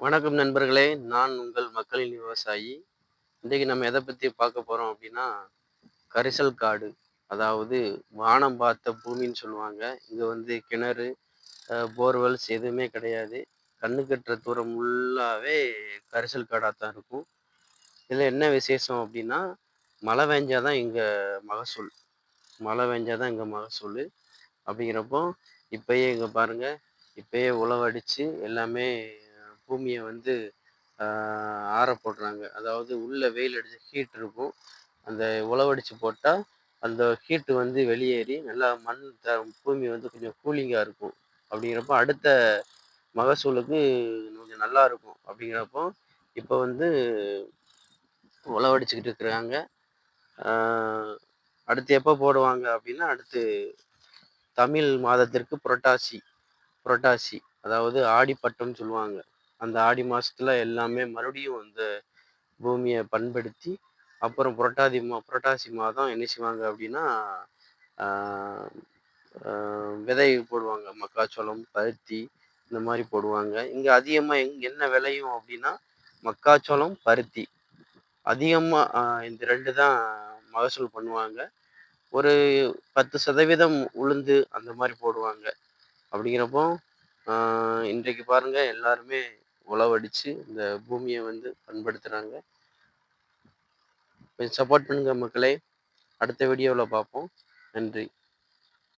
வணக்கம் நண்பர்களே! நான் உங்கள் மக்களின் விவசாயி. இன்றைக்கு நம்ம எத பத்தி பார்க்க போறோம் அப்டின்னா, கரிசல் காடு. அதாவது வானம் பார்த்த பூமின்னு சொல்லுவாங்க. இங்க வந்து கிணறு, போர்வெல்ஸ் எதுவுமே கிடையாது. கண்ணுக்கு எட்டுற தூரம் ஃபுல்லாவே கரிசல் காடா தான் இருக்கும். இதுல என்ன விசேஷம் அப்டின்னா, மழை பெஞ்சா தான் இங்க மகசூல். மழை பெஞ்சா தான் இங்க மகசூலு. அப்படிங்கிறப்போ, இப்பயே இங்க பாருங்க, இப்பயே உழவடிச்சு எல்லாமே பூமிய வந்து ஆ ஆற போடுறாங்க. அதாவது உள்ள வெயில் அடிச்ச ஹீட் இருக்கும். அந்த உழவடிச்சு போட்டா, அந்த ஹீட் வந்து வெளியேறி நல்லா பூமி வந்து கொஞ்சம் கூலிங்கா இருக்கும். அப்படிங்கிறப்போ அடுத்த மகசூலுக்கு கொஞ்சம் நல்லா இருக்கும். அப்படிங்கிறப்போ, இப்போ வந்து உழவடிச்சுக்கிட்டு இருக்கிறாங்க. ஆ அடுத்து எப்போ போடுவாங்க அப்படின்னா, அடுத்து தமிழ் மாதத்திற்கு புரட்டாசி. புரட்டாசி. அதாவது ஆடிப்பட்டம்ன்னு சொல்லுவாங்க. அந்த ஆடி மாசத்துல எல்லாமே மறுபடியும் அந்த பூமிய பண்படுத்தி, அப்புறம் புரட்டாசி மாதம் என்ன செய்வாங்க அப்படின்னா, ஆ அ விதை போடுவாங்க. மக்காச்சோளம், பருத்தி இந்த மாரி போடுவாங்க. இங்க அதிகமா என்ன விளையும் அப்படின்னா, மக்காச்சோளம், பருத்தி. அதிகமா இந்த 2 தான் மகசூல் பண்ணுவாங்க. ஒரு 10% உளுந்து அந்த மாரி போடுவாங்க. அப்படிங்கிறப்போ, ஆ இன்றைக்கு பாருங்க எல்லாருமே உழவடிச்சு இந்த பூமிய வந்து பண்படுத்துறாங்க. கொஞ்சம் சப்போர்ட் பண்ணுங்க மக்களே! அடுத்த வீடியோல பார்ப்போம். நன்றி.